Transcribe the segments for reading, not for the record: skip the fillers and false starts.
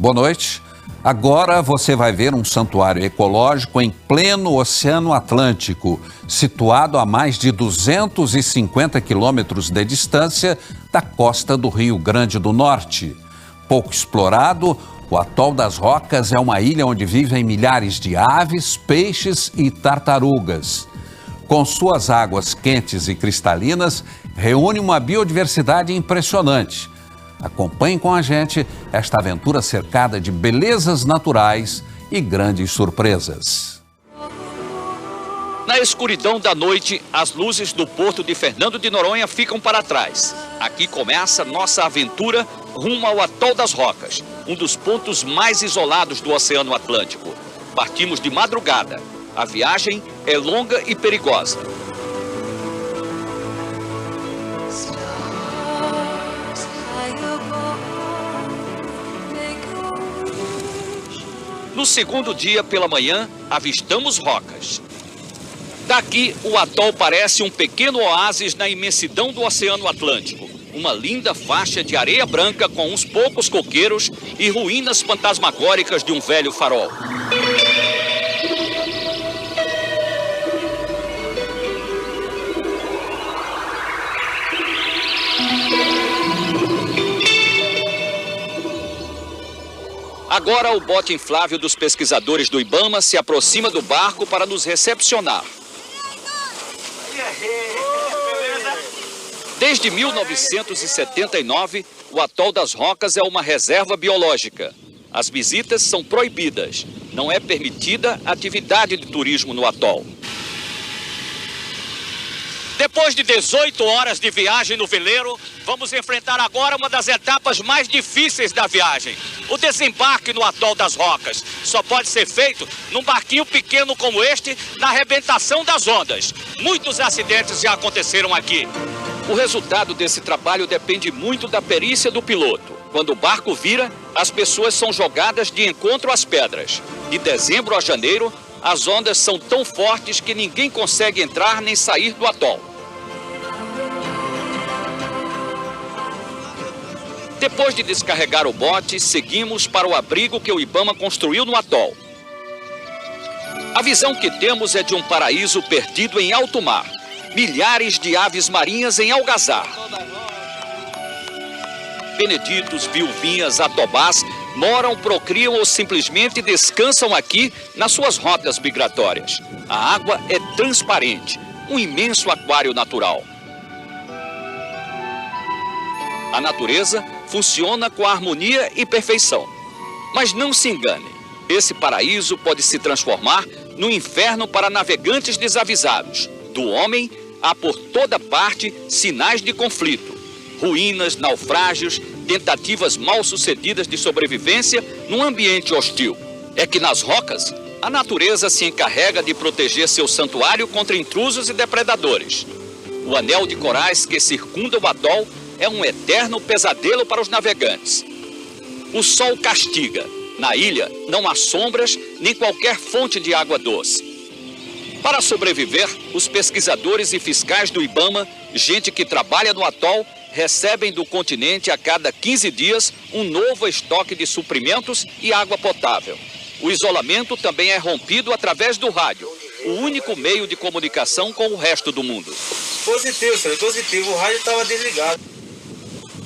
Boa noite. Agora você vai ver um santuário ecológico em pleno Oceano Atlântico, situado a mais de 250 quilômetros de distância da costa do Rio Grande do Norte. Pouco explorado, o Atol das Rocas é uma ilha onde vivem milhares de aves, peixes e tartarugas. Com suas águas quentes e cristalinas, reúne uma biodiversidade impressionante. Acompanhe com a gente esta aventura cercada de belezas naturais e grandes surpresas. Na escuridão da noite, as luzes do porto de Fernando de Noronha ficam para trás. Aqui começa nossa aventura rumo ao Atol das Rocas, um dos pontos mais isolados do Oceano Atlântico. Partimos de madrugada. A viagem é longa e perigosa. No segundo dia pela manhã, avistamos rocas. Daqui, o atol parece um pequeno oásis na imensidão do Oceano Atlântico. Uma linda faixa de areia branca com uns poucos coqueiros e ruínas fantasmagóricas de um velho farol. Agora o bote inflável dos pesquisadores do IBAMA se aproxima do barco para nos recepcionar. Desde 1979, o Atol das Rocas é uma reserva biológica. As visitas são proibidas. Não é permitida atividade de turismo no atol. Depois de 18 horas de viagem no veleiro, vamos enfrentar agora uma das etapas mais difíceis da viagem. O desembarque no Atol das Rocas. Só pode ser feito num barquinho pequeno como este, na arrebentação das ondas. Muitos acidentes já aconteceram aqui. O resultado desse trabalho depende muito da perícia do piloto. Quando o barco vira, as pessoas são jogadas de encontro às pedras. De dezembro a janeiro, as ondas são tão fortes que ninguém consegue entrar nem sair do atol. Depois de descarregar o bote, seguimos para o abrigo que o IBAMA construiu no atol. A visão que temos é de um paraíso perdido em alto mar. Milhares de aves marinhas em algazar. Beneditos, viuvinhas, atobás moram, procriam ou simplesmente descansam aqui nas suas rotas migratórias. A água é transparente, um imenso aquário natural. A natureza funciona com harmonia e perfeição. Mas não se engane, esse paraíso pode se transformar num inferno para navegantes desavisados. Do homem, há por toda parte sinais de conflito. Ruínas, naufrágios, tentativas mal-sucedidas de sobrevivência num ambiente hostil. É que nas rocas, a natureza se encarrega de proteger seu santuário contra intrusos e depredadores. O anel de corais que circunda o atol é um eterno pesadelo para os navegantes. O sol castiga. Na ilha não há sombras nem qualquer fonte de água doce. Para sobreviver, os pesquisadores e fiscais do IBAMA, gente que trabalha no atol, recebem do continente a cada 15 dias um novo estoque de suprimentos e água potável. O isolamento também é rompido através do rádio, o único meio de comunicação com o resto do mundo. Positivo, senhor, positivo. O rádio estava desligado.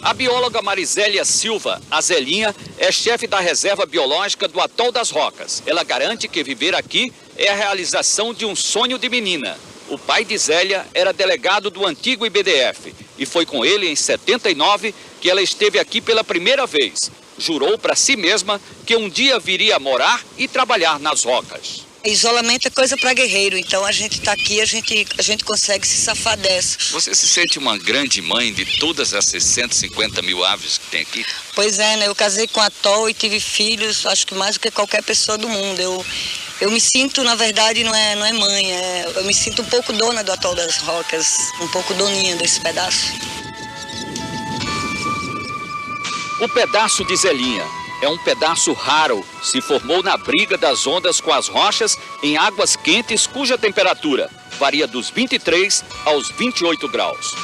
A bióloga Marizélia Silva, a Zelinha, é chefe da reserva biológica do Atol das Rocas. Ela garante que viver aqui é a realização de um sonho de menina. O pai de Zélia era delegado do antigo IBDF e foi com ele em 79 que ela esteve aqui pela primeira vez. Jurou para si mesma que um dia viria morar e trabalhar nas rocas. Isolamento é coisa para guerreiro, então a gente está aqui, a gente consegue se safar dessa. Você se sente uma grande mãe de todas essas 150 mil aves que tem aqui? Pois é, né? Eu casei com a Atol e tive filhos, acho que mais do que qualquer pessoa do mundo. Eu me sinto, na verdade, não é mãe, eu me sinto um pouco dona do Atol das Rocas, um pouco doninha desse pedaço. O pedaço de Zelinha é um pedaço raro, se formou na briga das ondas com as rochas em águas quentes cuja temperatura varia dos 23 aos 28 graus.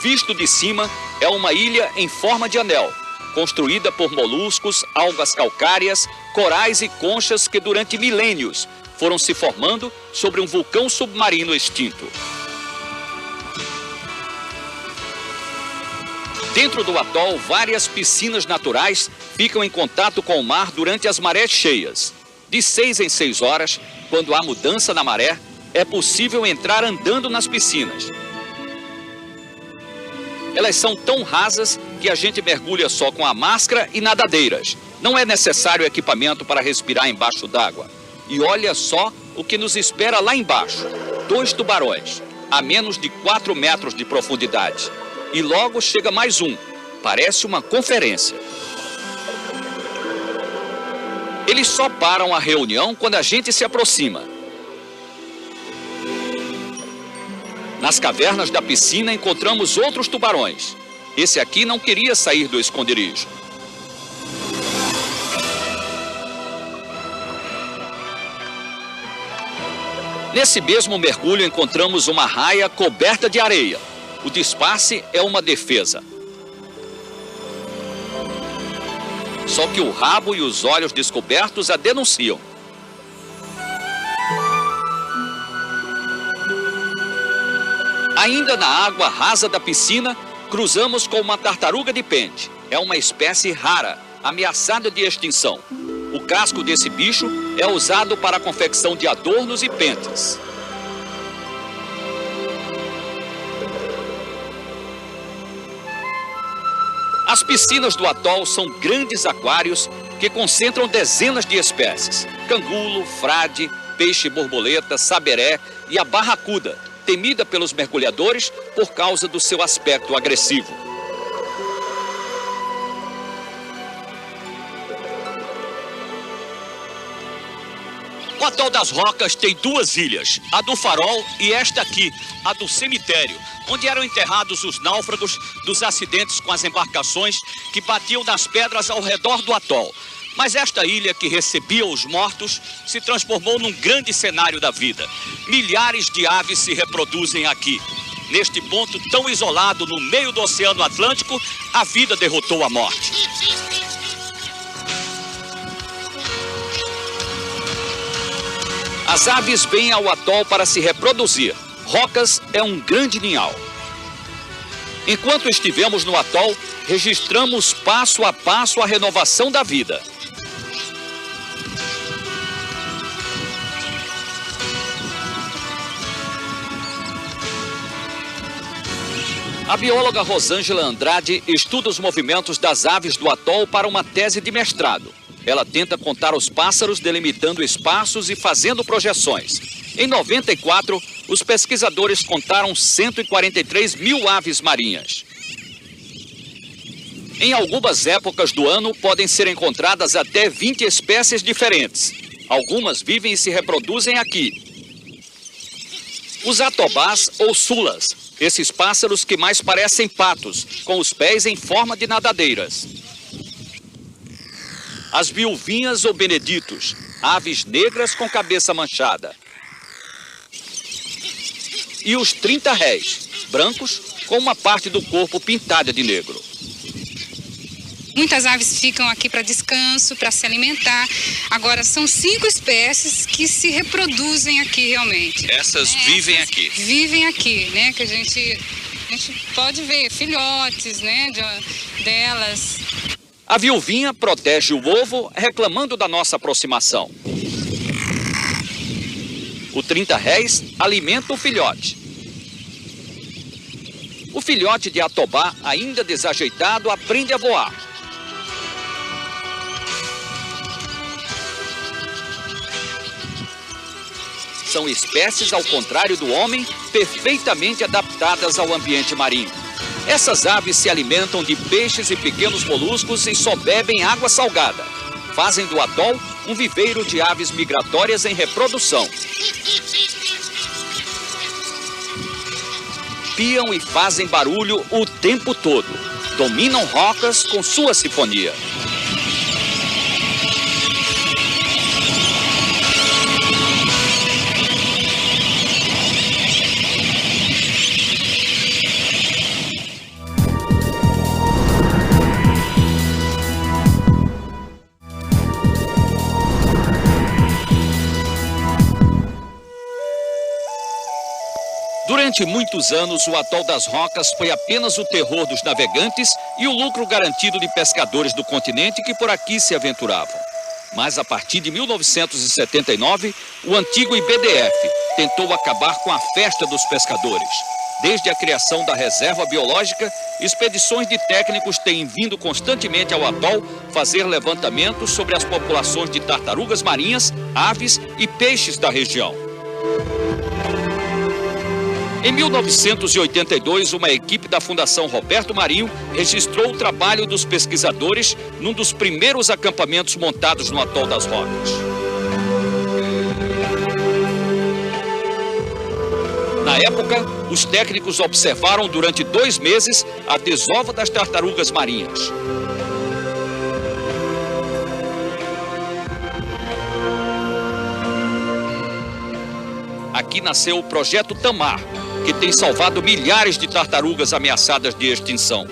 Visto de cima, é uma ilha em forma de anel. construída por moluscos, algas calcárias, corais e conchas que durante milênios foram se formando sobre um vulcão submarino extinto. Dentro do atol, várias piscinas naturais ficam em contato com o mar durante as marés cheias. De 6 em 6 horas, quando há mudança na maré, é possível entrar andando nas piscinas. Elas são tão rasas que a gente mergulha só com a máscara e nadadeiras. Não é necessário equipamento para respirar embaixo d'água. E olha só o que nos espera lá embaixo. 2 tubarões, a menos de 4 metros de profundidade. E logo chega mais um. Parece uma conferência. Eles só param a reunião quando a gente se aproxima. Nas cavernas da piscina encontramos outros tubarões. Esse aqui não queria sair do esconderijo. Nesse mesmo mergulho encontramos uma raia coberta de areia. O disfarce é uma defesa. Só que o rabo e os olhos descobertos a denunciam. Ainda na água rasa da piscina, cruzamos com uma tartaruga de pente. É uma espécie rara, ameaçada de extinção. O casco desse bicho é usado para a confecção de adornos e pentes. As piscinas do atol são grandes aquários que concentram dezenas de espécies. Cangulo, frade, peixe-borboleta, saberé e a barracuda, temida pelos mergulhadores por causa do seu aspecto agressivo. O atol das Rocas tem 2 ilhas, a do Farol e esta aqui, a do Cemitério, onde eram enterrados os náufragos dos acidentes com as embarcações que batiam nas pedras ao redor do atol. Mas esta ilha que recebia os mortos se transformou num grande cenário da vida. Milhares de aves se reproduzem aqui. Neste ponto tão isolado no meio do Oceano Atlântico, a vida derrotou a morte. As aves vêm ao atol para se reproduzir. Rocas é um grande ninhal. Enquanto estivemos no atol, registramos passo a passo a renovação da vida. A bióloga Rosângela Andrade estuda os movimentos das aves do atol para uma tese de mestrado. Ela tenta contar os pássaros, delimitando espaços e fazendo projeções. Em 94, os pesquisadores contaram 143 mil aves marinhas. Em algumas épocas do ano, podem ser encontradas até 20 espécies diferentes. Algumas vivem e se reproduzem aqui. Os atobás ou sulas, esses pássaros que mais parecem patos, com os pés em forma de nadadeiras. As viuvinhas ou beneditos, aves negras com cabeça manchada. E os 30 réis, brancos, com uma parte do corpo pintada de negro. Muitas aves ficam aqui para descanso, para se alimentar. Agora, são 5 espécies que se reproduzem aqui realmente. Essas vivem aqui? Vivem aqui, né? Que a gente pode ver filhotes, né, delas. A viuvinha protege o ovo, reclamando da nossa aproximação. O 30 réis alimenta o filhote. O filhote de atobá, ainda desajeitado, aprende a voar. São espécies, ao contrário do homem, perfeitamente adaptadas ao ambiente marinho. Essas aves se alimentam de peixes e pequenos moluscos e só bebem água salgada. Fazem do atol um viveiro de aves migratórias em reprodução. Piam e fazem barulho o tempo todo. Dominam rocas com sua sinfonia. Durante muitos anos, o Atol das Rocas foi apenas o terror dos navegantes e o lucro garantido de pescadores do continente que por aqui se aventuravam. Mas a partir de 1979, o antigo IBDF tentou acabar com a festa dos pescadores. Desde a criação da reserva biológica, expedições de técnicos têm vindo constantemente ao atol fazer levantamentos sobre as populações de tartarugas marinhas, aves e peixes da região. Em 1982, uma equipe da Fundação Roberto Marinho registrou o trabalho dos pesquisadores num dos primeiros acampamentos montados no Atol das Rocas. Na época, os técnicos observaram durante 2 meses a desova das tartarugas marinhas. Aqui nasceu o Projeto Tamar, que tem salvado milhares de tartarugas ameaçadas de extinção.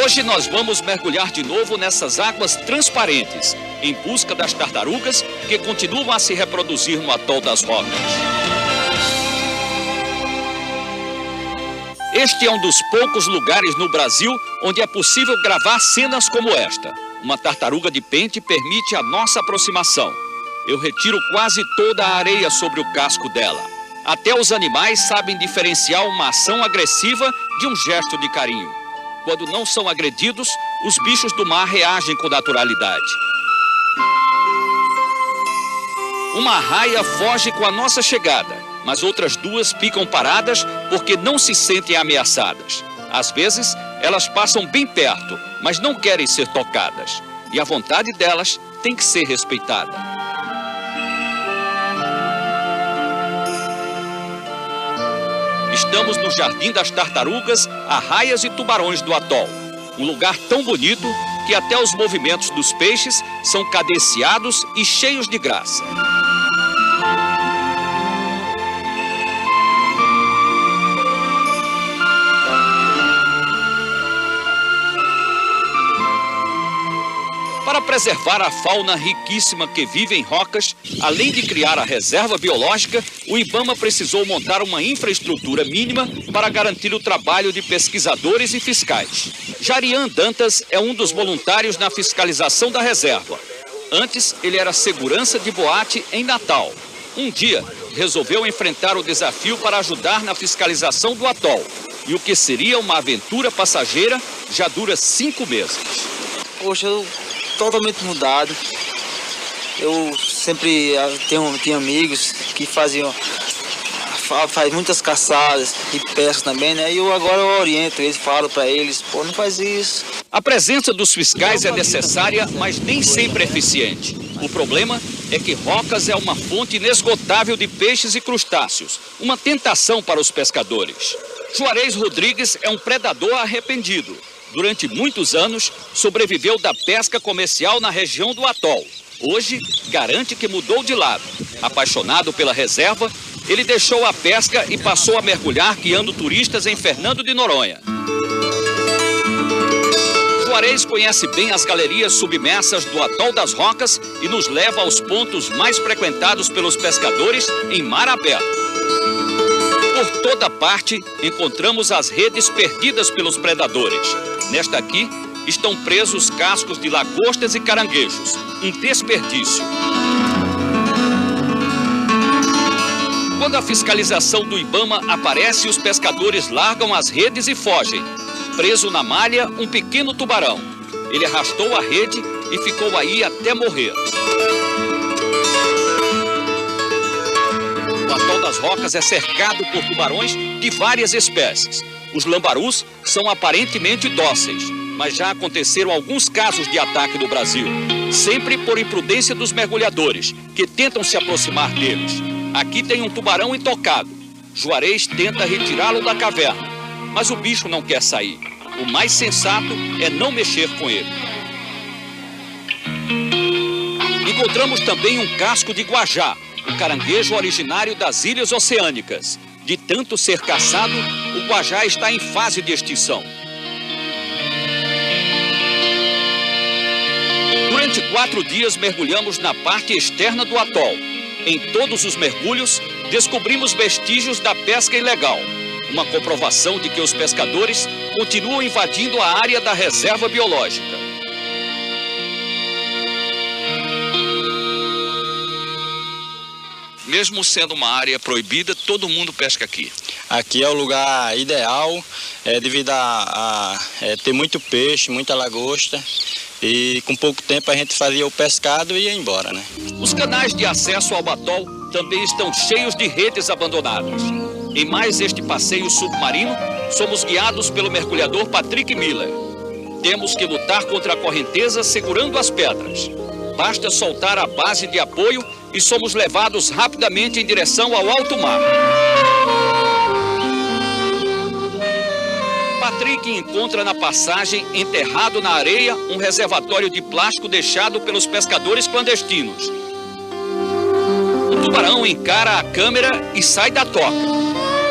Hoje nós vamos mergulhar de novo nessas águas transparentes, em busca das tartarugas que continuam a se reproduzir no Atol das Rocas. Este é um dos poucos lugares no Brasil onde é possível gravar cenas como esta. Uma tartaruga de pente permite a nossa aproximação. Eu retiro quase toda a areia sobre o casco dela. Até os animais sabem diferenciar uma ação agressiva de um gesto de carinho. Quando não são agredidos, os bichos do mar reagem com naturalidade. Uma arraia foge com a nossa chegada, mas outras 2 ficam paradas porque não se sentem ameaçadas. Às vezes, elas passam bem perto, mas não querem ser tocadas. E a vontade delas tem que ser respeitada. Estamos no Jardim das Tartarugas, Arraias e Tubarões do Atol. Um lugar tão bonito que até os movimentos dos peixes são cadenciados e cheios de graça. Para preservar a fauna riquíssima que vive em rocas, além de criar a reserva biológica, o IBAMA precisou montar uma infraestrutura mínima para garantir o trabalho de pesquisadores e fiscais. Jarian Dantas é um dos voluntários na fiscalização da reserva. Antes, ele era segurança de boate em Natal. Um dia, resolveu enfrentar o desafio para ajudar na fiscalização do atol. E o que seria uma aventura passageira já dura 5 meses. Poxa, eu totalmente mudado. Eu sempre tinha amigos que faz muitas caçadas e pesca também, né? E eu agora oriento eles, falo para eles, pô, não faz isso. A presença dos fiscais é necessária, mas nem sempre eficiente. O problema é que Rocas é uma fonte inesgotável de peixes e crustáceos, uma tentação para os pescadores. Juarez Rodrigues é um predador arrependido. Durante muitos anos, sobreviveu da pesca comercial na região do atol. Hoje, garante que mudou de lado. Apaixonado pela reserva, ele deixou a pesca e passou a mergulhar guiando turistas em Fernando de Noronha. Juarez conhece bem as galerias submersas do Atol das Rocas e nos leva aos pontos mais frequentados pelos pescadores em mar aberto. Por toda parte, encontramos as redes perdidas pelos predadores. Nesta aqui, estão presos cascos de lagostas e caranguejos. Um desperdício. Quando a fiscalização do IBAMA aparece, os pescadores largam as redes e fogem. Preso na malha, um pequeno tubarão. Ele arrastou a rede e ficou aí até morrer. O Atol das Rocas é cercado por tubarões de várias espécies. Os lambarus são aparentemente dóceis, mas já aconteceram alguns casos de ataque no Brasil. Sempre por imprudência dos mergulhadores, que tentam se aproximar deles. Aqui tem um tubarão intocado. Juarez tenta retirá-lo da caverna, mas o bicho não quer sair. O mais sensato é não mexer com ele. Encontramos também um casco de guajá, o caranguejo originário das ilhas oceânicas. De tanto ser caçado, o quajá está em fase de extinção. Durante 4 dias mergulhamos na parte externa do atol. Em todos os mergulhos, descobrimos vestígios da pesca ilegal. Uma comprovação de que os pescadores continuam invadindo a área da reserva biológica. Mesmo sendo uma área proibida, todo mundo pesca aqui. Aqui é o lugar ideal, devido a ter muito peixe, muita lagosta. E com pouco tempo a gente fazia o pescado e ia embora, né? Os canais de acesso ao atol também estão cheios de redes abandonadas. Em mais este passeio submarino, somos guiados pelo mergulhador Patrick Miller. Temos que lutar contra a correnteza segurando as pedras. Basta soltar a base de apoio e somos levados rapidamente em direção ao alto mar. Patrick encontra na passagem, enterrado na areia, um reservatório de plástico deixado pelos pescadores clandestinos. O tubarão encara a câmera e sai da toca.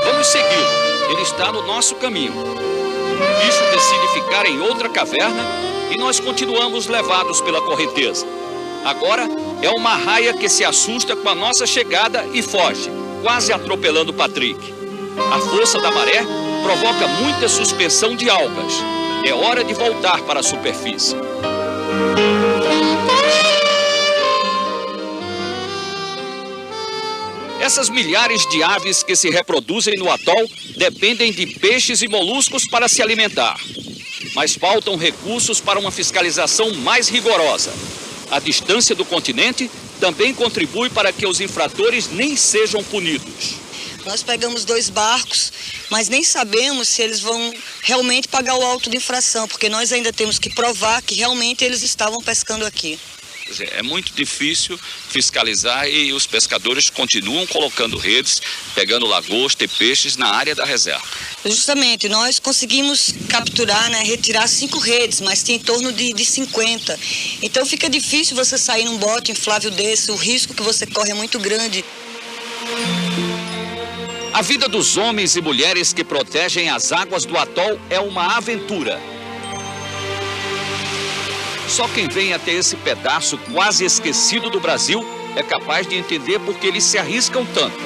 Vamos segui-lo, ele está no nosso caminho. O bicho decide ficar em outra caverna e nós continuamos levados pela correnteza. Agora é uma raia que se assusta com a nossa chegada e foge, quase atropelando Patrick. A força da maré provoca muita suspensão de algas. É hora de voltar para a superfície. Essas milhares de aves que se reproduzem no atol dependem de peixes e moluscos para se alimentar. Mas faltam recursos para uma fiscalização mais rigorosa. A distância do continente também contribui para que os infratores nem sejam punidos. Nós pegamos 2 barcos, mas nem sabemos se eles vão realmente pagar o auto de infração, porque nós ainda temos que provar que realmente eles estavam pescando aqui. É muito difícil fiscalizar e os pescadores continuam colocando redes, pegando lagosta e peixes na área da reserva. Justamente, nós conseguimos capturar, retirar 5 redes, mas tem em torno de 50. Então fica difícil você sair num bote inflável desse, o risco que você corre é muito grande. A vida dos homens e mulheres que protegem as águas do atol é uma aventura. Só quem vem até esse pedaço quase esquecido do Brasil é capaz de entender por que eles se arriscam tanto.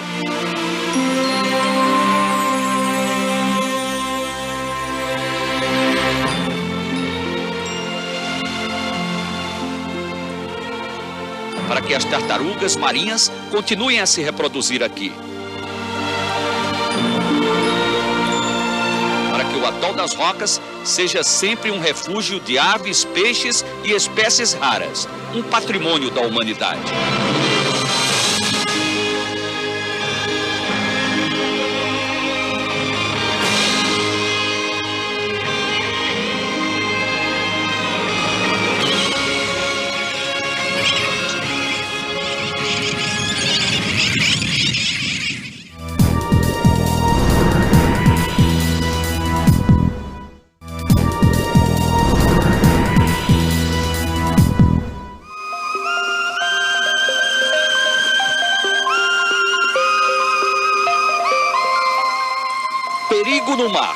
Para que as tartarugas marinhas continuem a se reproduzir aqui. Para que o atol das Rocas seja sempre um refúgio de aves, peixes e espécies raras, um patrimônio da humanidade. Perigo no mar.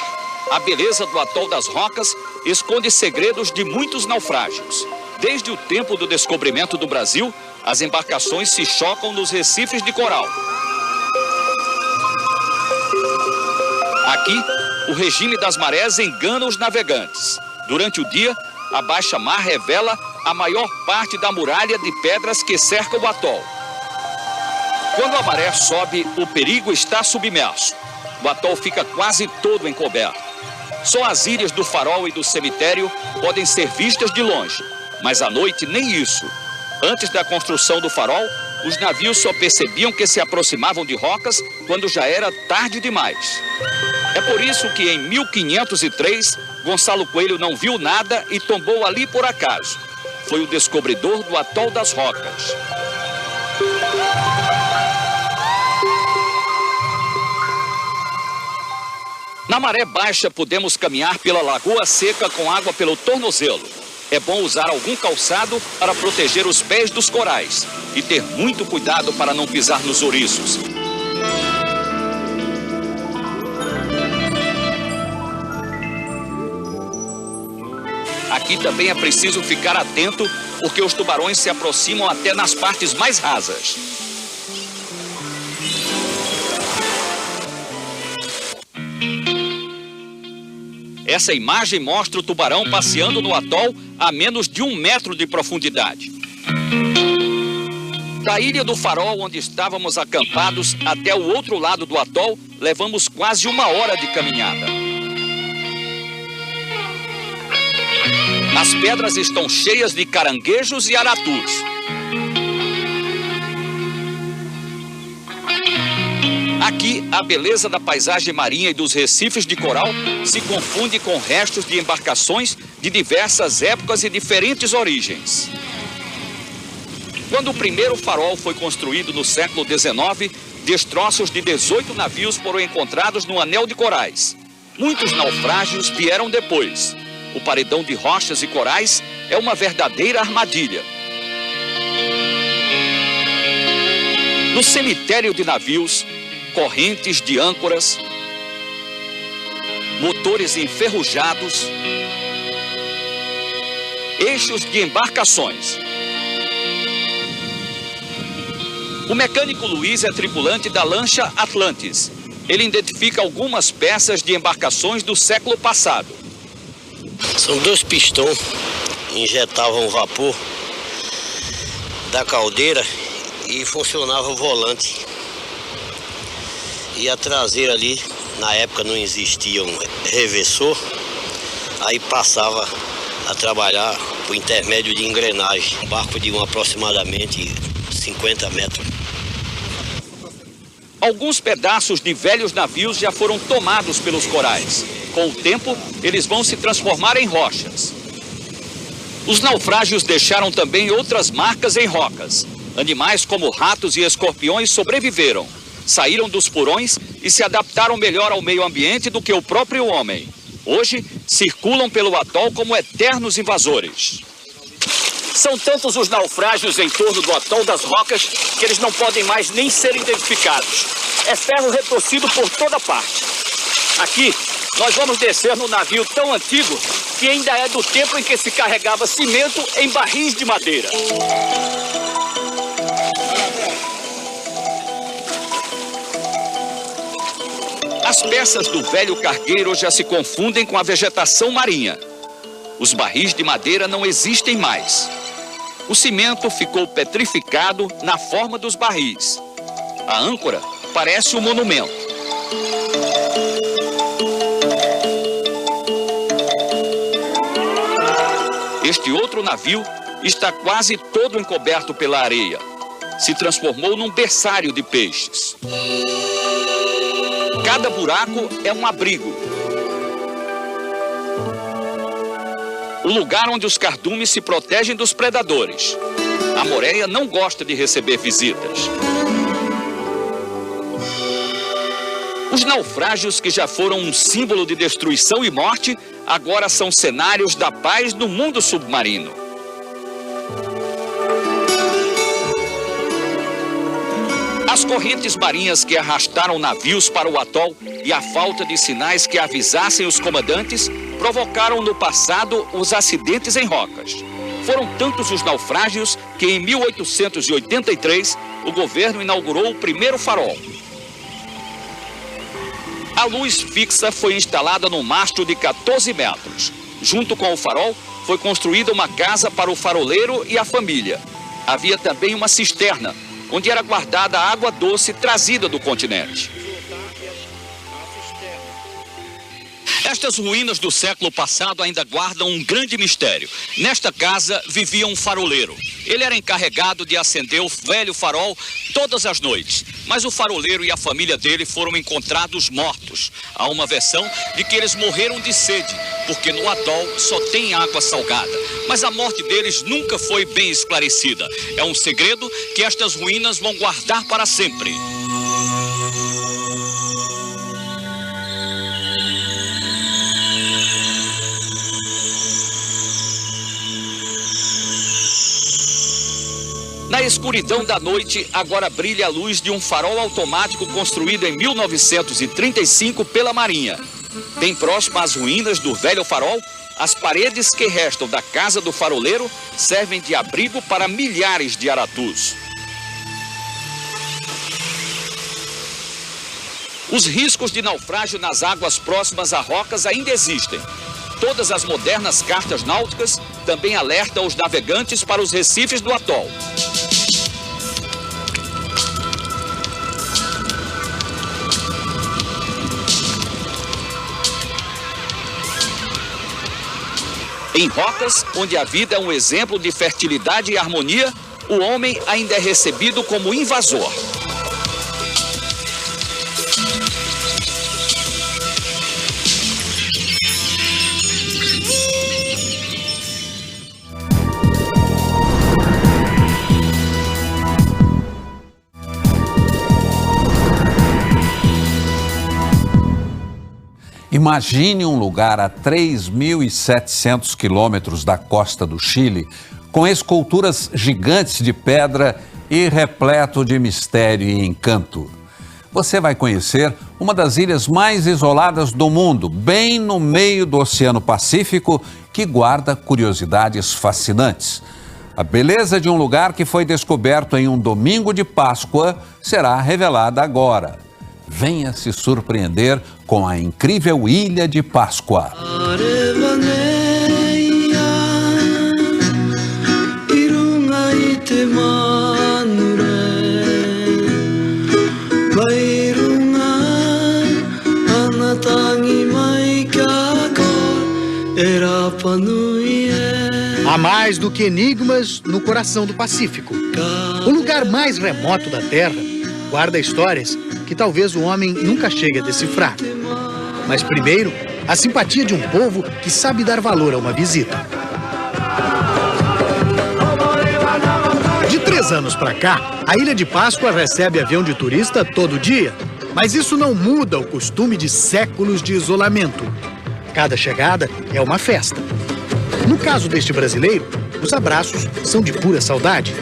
A beleza do atol das Rocas esconde segredos de muitos naufrágios. Desde o tempo do descobrimento do Brasil, as embarcações se chocam nos recifes de coral. Aqui, o regime das marés engana os navegantes. Durante o dia, a baixa mar revela a maior parte da muralha de pedras que cerca o atol. Quando a maré sobe, o perigo está submerso. O atol fica quase todo encoberto. Só as ilhas do Farol e do Cemitério podem ser vistas de longe, mas à noite nem isso. Antes da construção do farol, os navios só percebiam que se aproximavam de rocas quando já era tarde demais. É por isso que em 1503, Gonçalo Coelho não viu nada e tombou ali por acaso. Foi o descobridor do atol das Rocas. Na maré baixa, podemos caminhar pela lagoa seca com água pelo tornozelo. É bom usar algum calçado para proteger os pés dos corais e ter muito cuidado para não pisar nos ouriços. Aqui também é preciso ficar atento, porque os tubarões se aproximam até nas partes mais rasas. Essa imagem mostra o tubarão passeando no atol a menos de 1 metro de profundidade. Da Ilha do Farol, onde estávamos acampados, até o outro lado do atol, levamos quase 1 hora de caminhada. As pedras estão cheias de caranguejos e aratus. Aqui, a beleza da paisagem marinha e dos recifes de coral se confunde com restos de embarcações de diversas épocas e diferentes origens. Quando o primeiro farol foi construído no século XIX, destroços de 18 navios foram encontrados no anel de corais. Muitos naufrágios vieram depois. O paredão de rochas e corais é uma verdadeira armadilha. No cemitério de navios, correntes de âncoras, motores enferrujados, eixos de embarcações. O mecânico Luiz é tripulante da lancha Atlantis. Ele identifica algumas peças de embarcações do século passado. São 2 pistões, injetavam vapor da caldeira e funcionava o volante. E a traseira ali, na época não existia um reversor, aí passava a trabalhar por intermédio de engrenagem. Um barco de aproximadamente 50 metros. Alguns pedaços de velhos navios já foram tomados pelos corais. Com o tempo, eles vão se transformar em rochas. Os naufrágios deixaram também outras marcas em rocas. Animais como ratos e escorpiões sobreviveram. Saíram dos porões e se adaptaram melhor ao meio ambiente do que o próprio homem. Hoje, circulam pelo atol como eternos invasores. São tantos os naufrágios em torno do atol das rocas que eles não podem mais nem ser identificados. É ferro retorcido por toda parte. Aqui, nós vamos descer num navio tão antigo que ainda é do tempo em que se carregava cimento em barris de madeira. As peças do velho cargueiro já se confundem com a vegetação marinha. Os barris de madeira não existem mais. O cimento ficou petrificado na forma dos barris. A âncora parece um monumento. Este outro navio está quase todo encoberto pela areia. Se transformou num berçário de peixes. Cada buraco é um abrigo. O lugar onde os cardumes se protegem dos predadores. A moreia não gosta de receber visitas. Os naufrágios que já foram um símbolo de destruição e morte, agora são cenários da paz no mundo submarino. As correntes marinhas que arrastaram navios para o atol e a falta de sinais que avisassem os comandantes provocaram no passado os acidentes em rocas. Foram tantos os naufrágios que em 1883 o governo inaugurou o primeiro farol. A luz fixa foi instalada no mastro de 14 metros. Junto com o farol foi construída uma casa para o faroleiro e a família. Havia também uma cisterna, onde era guardada a água doce trazida do continente. Estas ruínas do século passado ainda guardam um grande mistério. Nesta casa vivia um faroleiro. Ele era encarregado de acender o velho farol todas as noites. Mas o faroleiro e a família dele foram encontrados mortos. Há uma versão de que eles morreram de sede, porque no atol só tem água salgada. Mas a morte deles nunca foi bem esclarecida. É um segredo que estas ruínas vão guardar para sempre. Na escuridão da noite, agora brilha a luz de um farol automático construído em 1935 pela Marinha. Bem próximo às ruínas do velho farol, as paredes que restam da casa do faroleiro servem de abrigo para milhares de aratus. Os riscos de naufrágio nas águas próximas a rocas ainda existem. Todas as modernas cartas náuticas também alertam os navegantes para os recifes do atol. Em rotas onde a vida é um exemplo de fertilidade e harmonia, o homem ainda é recebido como invasor. Imagine um lugar a 3.700 quilômetros da costa do Chile, com esculturas gigantes de pedra e repleto de mistério e encanto. Você vai conhecer uma das ilhas mais isoladas do mundo, bem no meio do Oceano Pacífico, que guarda curiosidades fascinantes. A beleza de um lugar que foi descoberto em um domingo de Páscoa será revelada agora. Venha se surpreender com a incrível Ilha de Páscoa. Há mais do que enigmas no coração do Pacífico. O lugar mais remoto da Terra guarda histórias que talvez o homem nunca chegue a decifrar. Mas primeiro, a simpatia de um povo que sabe dar valor a uma visita. De 3 anos para cá, a Ilha de Páscoa recebe avião de turista todo dia. Mas isso não muda o costume de séculos de isolamento. Cada chegada é uma festa. No caso deste brasileiro, os abraços são de pura saudade.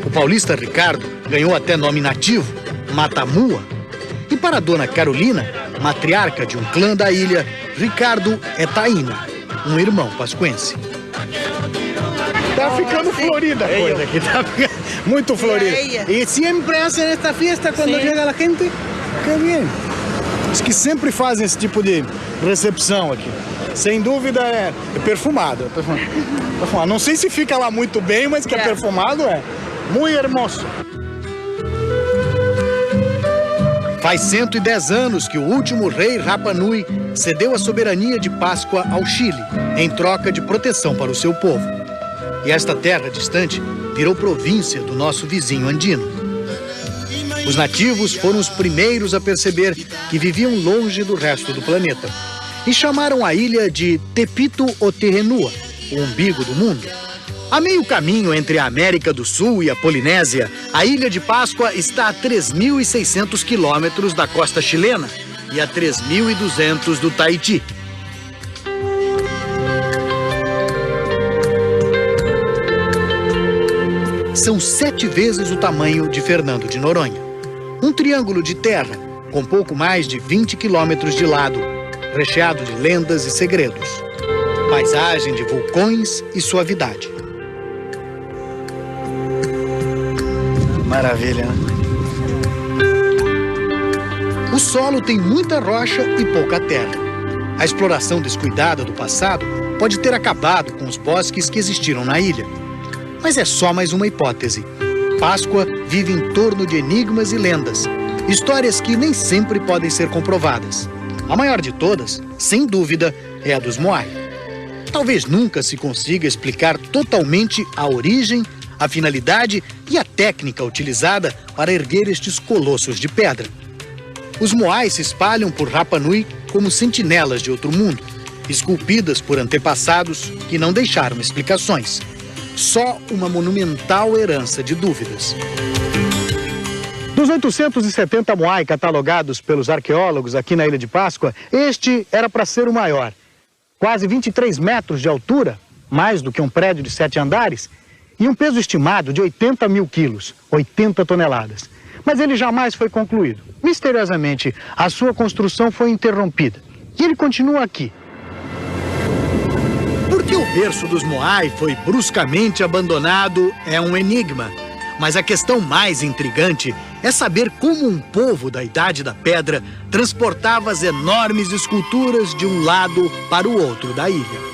O paulista Ricardo ganhou até nome nativo, Matamua. E para a dona Carolina, matriarca de um clã da ilha, Ricardo é Taína, um irmão pascuense. Tá ficando florida a coisa aqui, tá ficando muito florida. E sempre fazem esta festa quando chega a gente? Que bem. Diz que sempre fazem esse tipo de recepção aqui. Sem dúvida é perfumado. Perfumado. Não sei se fica lá muito bem, mas que é perfumado é. Muito hermoso. Faz 110 anos que o último rei Rapa Nui cedeu a soberania de Páscoa ao Chile, em troca de proteção para o seu povo. E esta terra distante virou província do nosso vizinho andino. Os nativos foram os primeiros a perceber que viviam longe do resto do planeta e chamaram a ilha de Tepito o Terrenua, o umbigo do mundo. A meio caminho entre a América do Sul e a Polinésia, a Ilha de Páscoa está a 3.600 quilômetros da costa chilena e a 3.200 do Tahiti. São 7 vezes o tamanho de Fernando de Noronha. Um triângulo de terra com pouco mais de 20 quilômetros de lado, recheado de lendas e segredos. Paisagem de vulcões e suavidade. Maravilha, né? O solo tem muita rocha e pouca terra. A exploração descuidada do passado pode ter acabado com os bosques que existiram na ilha. Mas é só mais uma hipótese. Páscoa vive em torno de enigmas e lendas, histórias que nem sempre podem ser comprovadas. A maior de todas, sem dúvida, é a dos Moai. Talvez nunca se consiga explicar totalmente a origem, a finalidade e a técnica utilizada para erguer estes colossos de pedra. Os Moai se espalham por Rapa Nui como sentinelas de outro mundo, esculpidas por antepassados que não deixaram explicações. Só uma monumental herança de dúvidas. Dos 870 Moai catalogados pelos arqueólogos aqui na Ilha de Páscoa, este era para ser o maior. Quase 23 metros de altura, mais do que um prédio de 7 andares, e um peso estimado de 80 mil quilos, 80 toneladas. Mas ele jamais foi concluído. Misteriosamente, a sua construção foi interrompida. E ele continua aqui. Por que o berço dos Moai foi bruscamente abandonado é um enigma. Mas a questão mais intrigante é saber como um povo da Idade da Pedra transportava as enormes esculturas de um lado para o outro da ilha.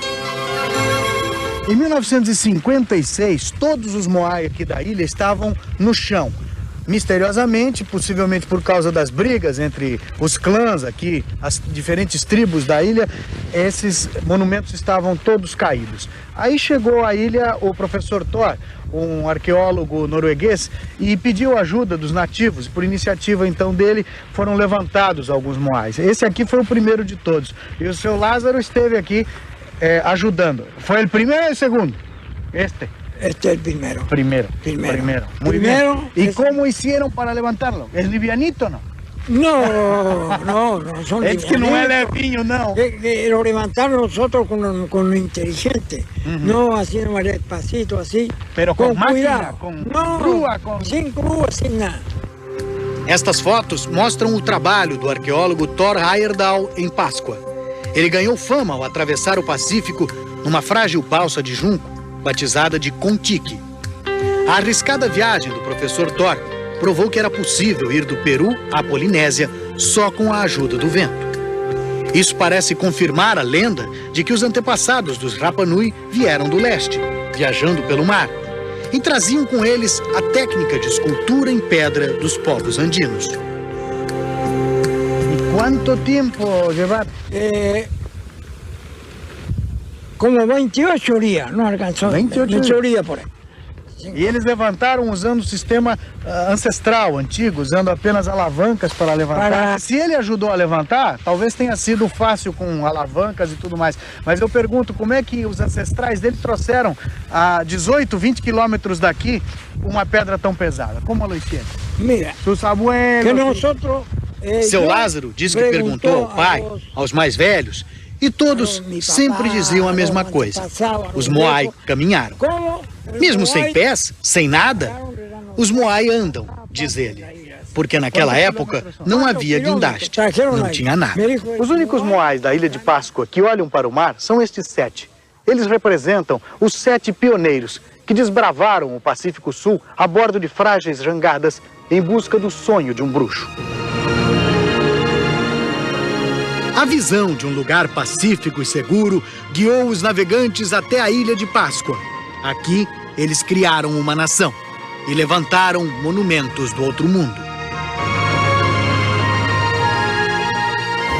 Em 1956, todos os Moai aqui da ilha estavam no chão. Misteriosamente, possivelmente por causa das brigas entre os clãs aqui, as diferentes tribos da ilha, esses monumentos estavam todos caídos. Aí chegou à ilha o professor Thor, um arqueólogo norueguês, e pediu ajuda dos nativos. Por iniciativa então dele, foram levantados alguns moais. Esse aqui foi o primeiro de todos. E o seu Lázaro esteve aqui ajudando. Foi o primeiro ou o segundo? Este es el primero. Primero. Muy bien. ¿Y cómo hicieron para levantarlo? ¿Es livianito o no? No son Es que no es levinho, no. Lo levantamos nosotros con lo inteligente, no haciendo más despacito así. Pero con máquina, cuidado. con grúa, Sin grúa, sin nada. Estas fotos mostram o trabalho do arqueólogo Thor Heyerdahl em Páscoa. Ele ganhou fama ao atravessar o Pacífico numa frágil balsa de junco, batizada de Kon-Tiki. A arriscada viagem do professor Thor provou que era possível ir do Peru à Polinésia só com a ajuda do vento. Isso parece confirmar a lenda de que os antepassados dos Rapa Nui vieram do leste, viajando pelo mar, e traziam com eles a técnica de escultura em pedra dos povos andinos. E quanto tempo levar? Como 28 días, no alcanzó. 28 días por ahí. E eles levantaram usando o sistema ancestral, antigo, usando apenas alavancas para levantar. Se ele ajudou a levantar, talvez tenha sido fácil com alavancas e tudo mais. Mas eu pergunto, como é que os ancestrais deles trouxeram a 18, 20 quilômetros daqui uma pedra tão pesada? Como lo hicieron? Mira, sus abuelos... que nosotros, Seu Lázaro diz que perguntou ao pai, aos mais velhos, e todos sempre diziam a mesma coisa. Os Moai caminharam. Mesmo sem pés, sem nada, os Moai andam, diz ele. Porque naquela época não havia guindaste, não tinha nada. Os únicos Moais da Ilha de Páscoa que olham para o mar são estes 7. Eles representam os 7 pioneiros que desbravaram o Pacífico Sul a bordo de frágeis jangadas em busca do sonho de um bruxo. A visão de um lugar pacífico e seguro guiou os navegantes até a Ilha de Páscoa. Aqui, eles criaram uma nação e levantaram monumentos do outro mundo.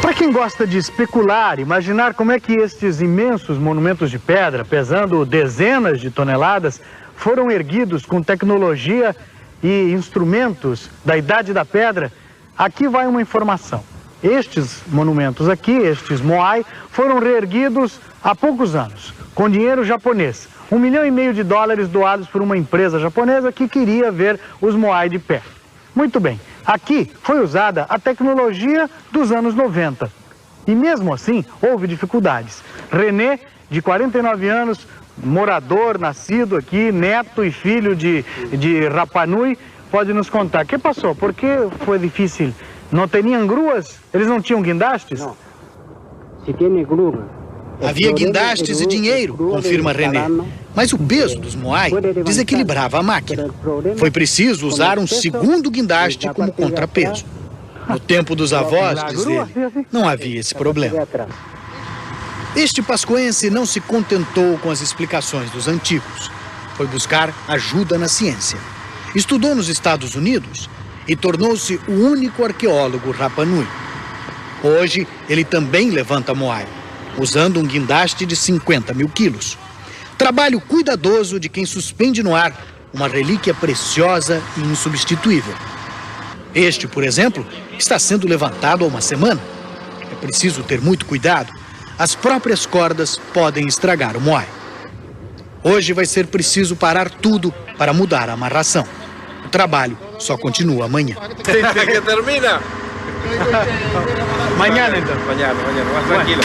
Para quem gosta de especular, imaginar como é que estes imensos monumentos de pedra, pesando dezenas de toneladas, foram erguidos com tecnologia e instrumentos da Idade da Pedra, aqui vai uma informação. Estes monumentos aqui, estes Moai, foram reerguidos há poucos anos, com dinheiro japonês. $1,5 milhão doados por uma empresa japonesa que queria ver os Moai de pé. Muito bem, aqui foi usada a tecnologia dos anos 90. E mesmo assim, houve dificuldades. René, de 49 anos, morador, nascido aqui, neto e filho de Rapa Nui, pode nos contar. O que passou? Por que foi difícil? Não tinham gruas? Eles não tinham guindastes? Não. Se tem grua. Havia guindastes e dinheiro, confirma René. Mas o peso dos Moai desequilibrava a máquina. Foi preciso usar um segundo guindaste como contrapeso. No tempo dos avós, diz ele, não havia esse problema. Este pascoense não se contentou com as explicações dos antigos. Foi buscar ajuda na ciência. Estudou nos Estados Unidos e tornou-se o único arqueólogo Rapa Nui. Hoje, ele também levanta Moai, usando um guindaste de 50 mil quilos. Trabalho cuidadoso de quem suspende no ar uma relíquia preciosa e insubstituível. Este, por exemplo, está sendo levantado há uma semana. É preciso ter muito cuidado. As próprias cordas podem estragar o Moai. Hoje vai ser preciso parar tudo para mudar a amarração. O trabalho só continua amanhã. Que termina. Mañana, então. Mañana, más tranquilo.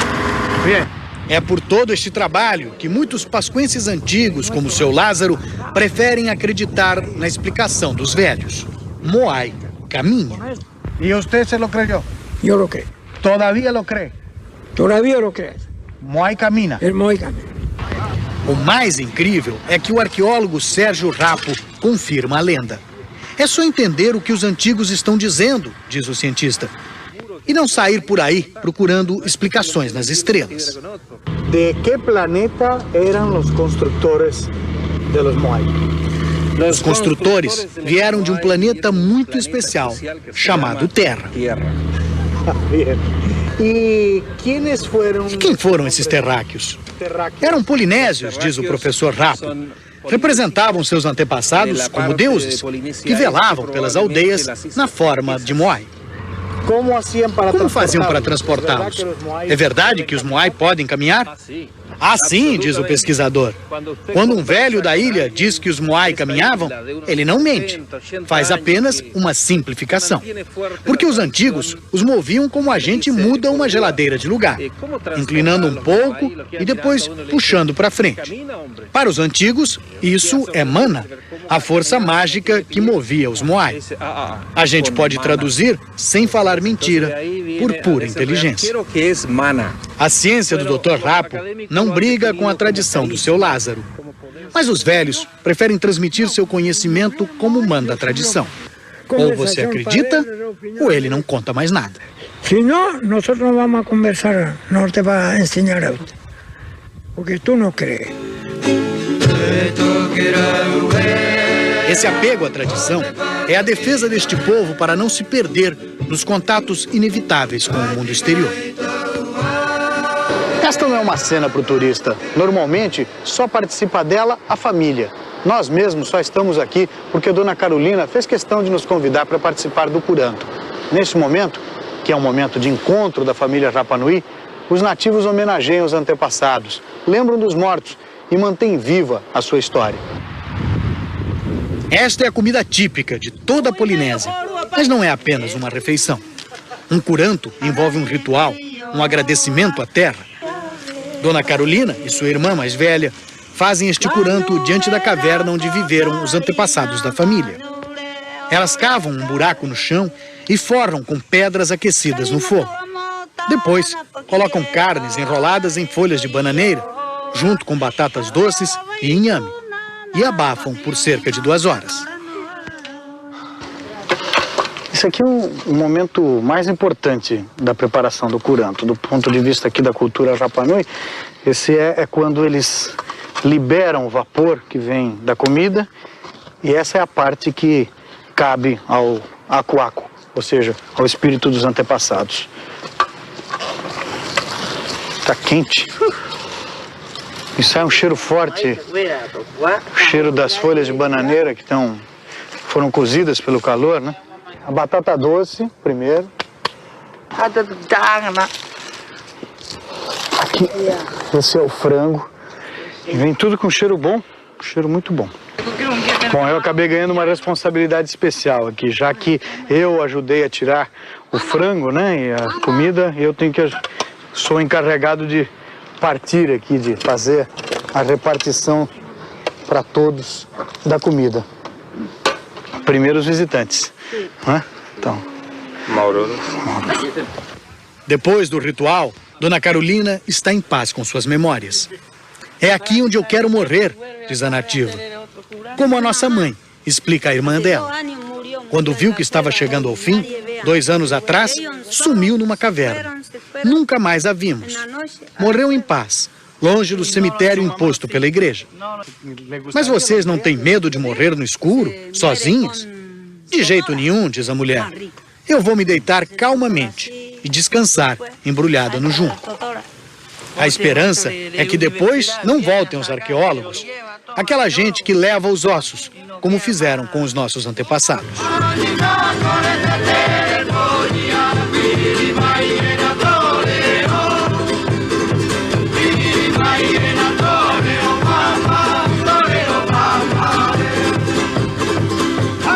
Bien. É por todo este trabalho que muitos pascuenses antigos, como o seu Lázaro, preferem acreditar na explicação dos velhos. Moai caminha. E você se lo creyó? Yo lo creo. Todavía lo cree? Todavía lo creo. Moai camina. El Moai camina. O mais incrível é que o arqueólogo Sérgio Rapo confirma a lenda. É só entender o que os antigos estão dizendo, diz o cientista, e não sair por aí procurando explicações nas estrelas. De que planeta eram os construtores de los Moai? Os construtores vieram de um planeta muito especial, chamado Terra. E quem foram esses terráqueos? Eram polinésios, diz o professor Rapo. Representavam seus antepassados como deuses que velavam pelas aldeias na forma de Moai. Como faziam para transportá-los? É verdade que os Moai podem caminhar? Ah, sim, diz o pesquisador. Quando um velho da ilha diz que os Moai caminhavam, ele não mente. Faz apenas uma simplificação. Porque os antigos os moviam como a gente muda uma geladeira de lugar, inclinando um pouco e depois puxando para frente. Para os antigos, isso é mana, a força mágica que movia os Moai. A gente pode traduzir sem falar mentira, por pura inteligência. A ciência do Dr. Rapo não briga com a tradição do seu Lázaro. Mas os velhos preferem transmitir seu conhecimento como manda a tradição. Ou você acredita, ou ele não conta mais nada. Se não, nós vamos a conversar, não te vai ensinar a usted. Porque tu não crees. Esse apego à tradição é a defesa deste povo para não se perder nos contatos inevitáveis com o mundo exterior. Esta não é uma cena para o turista. Normalmente, só participa dela a família. Nós mesmos só estamos aqui porque a dona Carolina fez questão de nos convidar para participar do curanto. Neste momento, que é um momento de encontro da família Rapa Nui, os nativos homenageiam os antepassados, lembram dos mortos e mantêm viva a sua história. Esta é a comida típica de toda a Polinésia, mas não é apenas uma refeição. Um curanto envolve um ritual, um agradecimento à terra. Dona Carolina e sua irmã mais velha fazem este curanto diante da caverna onde viveram os antepassados da família. Elas cavam um buraco no chão e forram com pedras aquecidas no fogo. Depois, colocam carnes enroladas em folhas de bananeira, junto com batatas doces e inhame, e abafam por cerca de 2 horas. Esse aqui é o momento mais importante da preparação do curanto. Do ponto de vista aqui da cultura Rapa Nui, esse é quando eles liberam o vapor que vem da comida, e essa é a parte que cabe ao acuaco, ou seja, ao espírito dos antepassados. Tá quente. E sai um cheiro forte, o cheiro das folhas de bananeira que foram cozidas pelo calor, né? A batata doce, primeiro. Aqui, esse é o frango. E vem tudo com cheiro bom, cheiro muito bom. Bom, eu acabei ganhando uma responsabilidade especial aqui, já que eu ajudei a tirar o frango, né, e a comida, sou encarregado de partir aqui, de fazer a repartição para todos da comida. Primeiro os visitantes, né? Então. Depois do ritual, Dona Carolina está em paz com suas memórias. É aqui onde eu quero morrer, diz a nativa. Como a nossa mãe, explica a irmã dela. Quando viu que estava chegando ao fim, 2 anos atrás, sumiu numa caverna. Nunca mais a vimos. Morreu em paz, longe do cemitério imposto pela igreja. Mas vocês não têm medo de morrer no escuro, sozinhos? De jeito nenhum, diz a mulher. Eu vou me deitar calmamente e descansar, embrulhada no junco. A esperança é que depois não voltem os arqueólogos, aquela gente que leva os ossos, como fizeram com os nossos antepassados.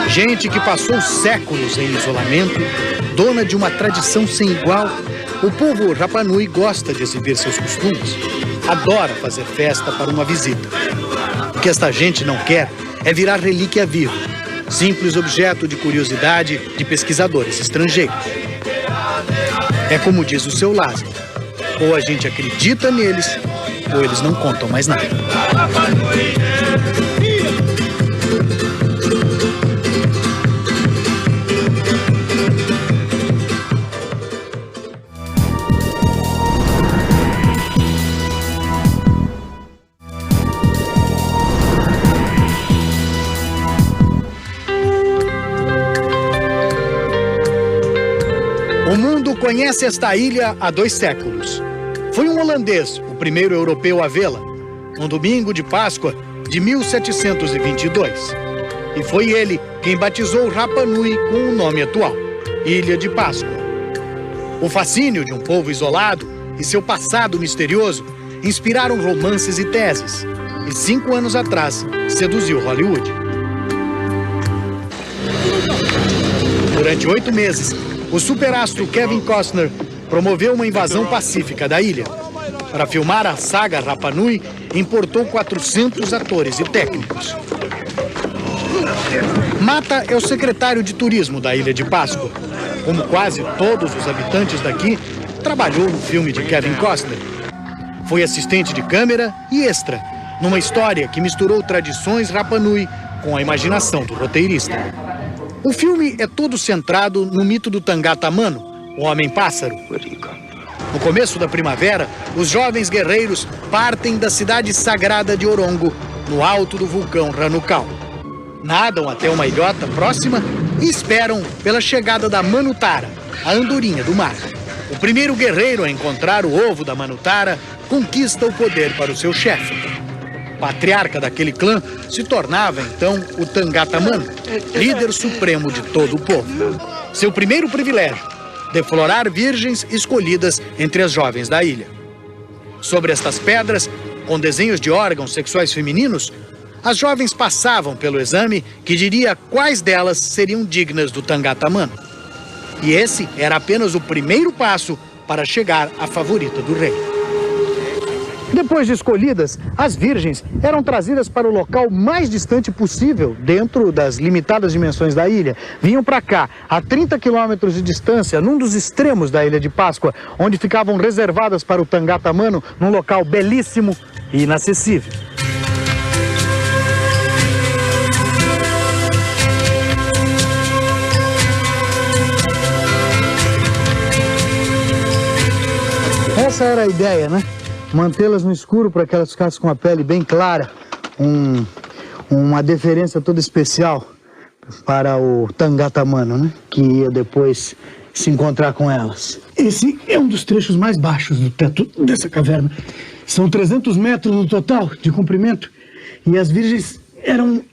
Gente que passou séculos em isolamento, dona de uma tradição sem igual, O povo Rapa Nui gosta de exibir seus costumes, adora fazer festa para uma visita. O que esta gente não quer é virar relíquia viva, simples objeto de curiosidade de pesquisadores estrangeiros. É como diz o seu Lázaro, ou a gente acredita neles, ou eles não contam mais nada. O mundo conhece esta ilha há 2 séculos. Foi um holandês, o primeiro europeu a vê-la, no domingo de Páscoa de 1722. E foi ele quem batizou Rapa Nui com o nome atual, Ilha de Páscoa. O fascínio de um povo isolado e seu passado misterioso inspiraram romances e teses. E 5 anos atrás, seduziu Hollywood. Durante 8 meses, o superastro Kevin Costner promoveu uma invasão pacífica da ilha. Para filmar a saga Rapa Nui, importou 400 atores e técnicos. Mata é o secretário de turismo da Ilha de Páscoa. Como quase todos os habitantes daqui, trabalhou no filme de Kevin Costner. Foi assistente de câmera e extra, numa história que misturou tradições Rapa Nui com a imaginação do roteirista. O filme é todo centrado no mito do Tangata Mano, o homem-pássaro. No começo da primavera, os jovens guerreiros partem da cidade sagrada de Orongo, no alto do vulcão Ranucal. Nadam até uma ilhota próxima e esperam pela chegada da Manutara, a andorinha do mar. O primeiro guerreiro a encontrar o ovo da Manutara conquista o poder para o seu chefe. Patriarca daquele clã se tornava, então, o Tangata Mano, líder supremo de todo o povo. Seu primeiro privilégio, deflorar virgens escolhidas entre as jovens da ilha. Sobre estas pedras, com desenhos de órgãos sexuais femininos, as jovens passavam pelo exame que diria quais delas seriam dignas do Tangata Mano. E esse era apenas o primeiro passo para chegar à favorita do rei. Depois de escolhidas, as virgens eram trazidas para o local mais distante possível, dentro das limitadas dimensões da ilha. Vinham para cá, a 30 quilômetros de distância, num dos extremos da Ilha de Páscoa, onde ficavam reservadas para o Tangata Mano, num local belíssimo e inacessível. Essa era a ideia, né? Mantê-las no escuro para que elas ficassem com a pele bem clara, uma deferência toda especial para o Tangata Mano, né? Que ia depois se encontrar com elas. Esse é um dos trechos mais baixos do teto dessa caverna. São 300 metros no total de comprimento e as virgens eram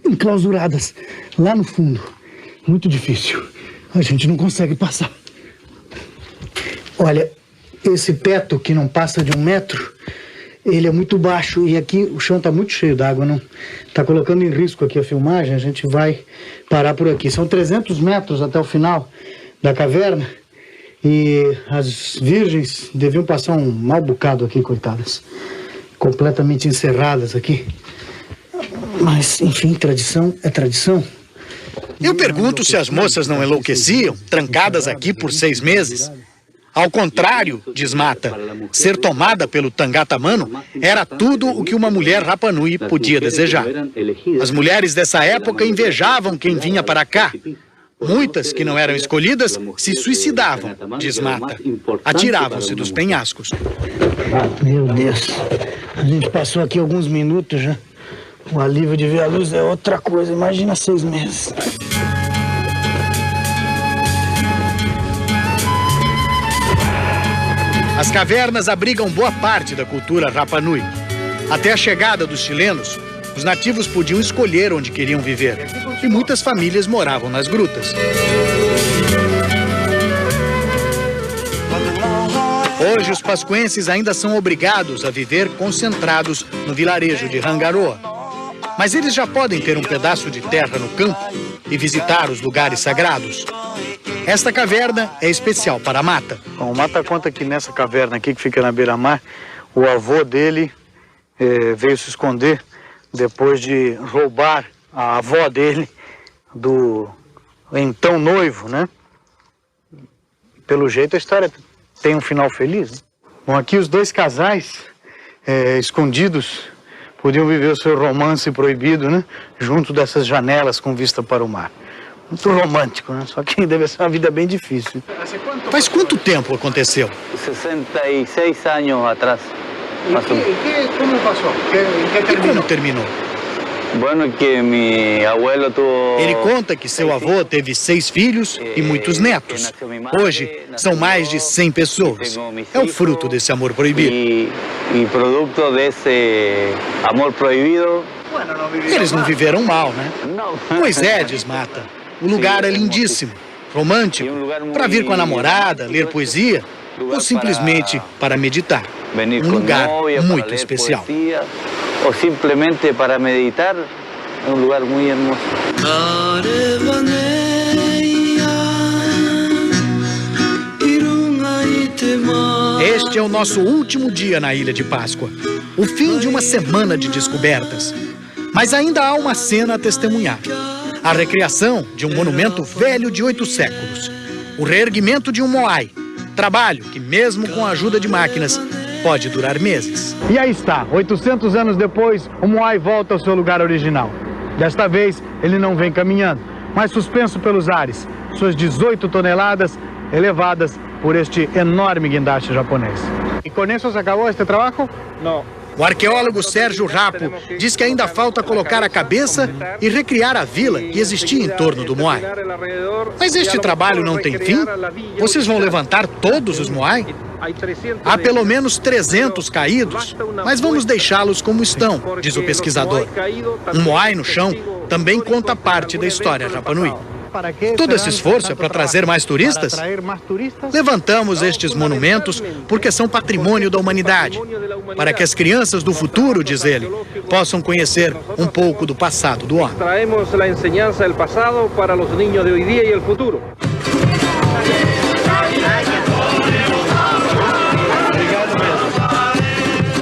enclausuradas lá no fundo. Muito difícil. A gente não consegue passar. Olha, esse teto que não passa de 1 metro, ele é muito baixo e aqui o chão está muito cheio d'água, não está colocando em risco aqui a filmagem, a gente vai parar por aqui. São 300 metros até o final da caverna e as virgens deviam passar um mau bocado aqui, coitadas, completamente encerradas aqui. Mas, enfim, tradição é tradição. Eu pergunto se as moças não enlouqueciam, trancadas aqui por 6 meses. Ao contrário, diz Mata, ser tomada pelo Tangata Mano era tudo o que uma mulher Rapa Nui podia desejar. As mulheres dessa época invejavam quem vinha para cá. Muitas que não eram escolhidas se suicidavam, diz Mata. Atiravam-se dos penhascos. Meu Deus, a gente passou aqui alguns minutos já. O alívio de ver a luz é outra coisa, imagina 6 meses. As cavernas abrigam boa parte da cultura Rapa Nui. Até a chegada dos chilenos, os nativos podiam escolher onde queriam viver. E muitas famílias moravam nas grutas. Hoje, os pascuenses ainda são obrigados a viver concentrados no vilarejo de Rangaroa. Mas eles já podem ter um pedaço de terra no campo e visitar os lugares sagrados. Esta caverna é especial para a Mata. Bom, o Mata conta que nessa caverna aqui, que fica na beira-mar, o avô dele veio se esconder depois de roubar a avó dele do então noivo, né? Pelo jeito a história tem um final feliz, né? Bom, aqui os dois casais escondidos podiam viver o seu romance proibido, né? Junto dessas janelas com vista para o mar. Muito romântico, né? Só que deve ser uma vida bem difícil. Faz quanto tempo aconteceu? 66 anos atrás. Como passou? E como terminou? Bueno, que mi abuelo tuvo... Ele conta que seu avô teve 6 filhos e muitos netos. Hoje, são mais de 100 pessoas. É o fruto desse amor proibido. E produto desse amor proibido... Eles não viveram mal, né? Pois é, diz Mata. O lugar é lindíssimo, romântico, para vir com a namorada, ler poesia ou simplesmente para meditar. Um lugar muito especial. Ou simplesmente para meditar, é um lugar muito hermoso. Este é o nosso último dia na Ilha de Páscoa, o fim de uma semana de descobertas. Mas ainda há uma cena a testemunhar. A recriação de um monumento velho de 8 séculos. O reerguimento de um moai. Trabalho que, mesmo com a ajuda de máquinas, pode durar meses. E aí está, 800 anos depois, o Moai volta ao seu lugar original. Desta vez, ele não vem caminhando, mas suspenso pelos ares, suas 18 toneladas elevadas por este enorme guindaste japonês. E com isso se acabou este trabalho? Não. O arqueólogo Sérgio Rapo diz que ainda falta colocar a cabeça e recriar a vila que existia em torno do Moai. Mas este trabalho não tem fim? Vocês vão levantar todos os Moai? Há pelo menos 300 caídos, mas vamos deixá-los como estão, diz o pesquisador. Um Moai no chão também conta parte da história Rapanui. Todo esse esforço é para trazer mais turistas? Levantamos estes monumentos porque são patrimônio da humanidade, para que as crianças do futuro, diz ele, possam conhecer um pouco do passado do homem. Traemos a enseñanza del pasado para os niños de hoje dia e o futuro.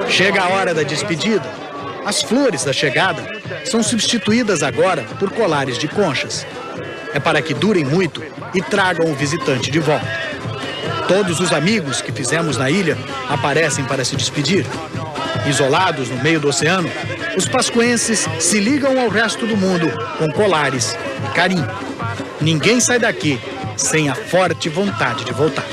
Chega a hora da despedida. As flores da chegada são substituídas agora por colares de conchas. É para que durem muito e tragam o visitante de volta. Todos os amigos que fizemos na ilha aparecem para se despedir. Isolados no meio do oceano, os pascoenses se ligam ao resto do mundo com colares e carinho. Ninguém sai daqui sem a forte vontade de voltar.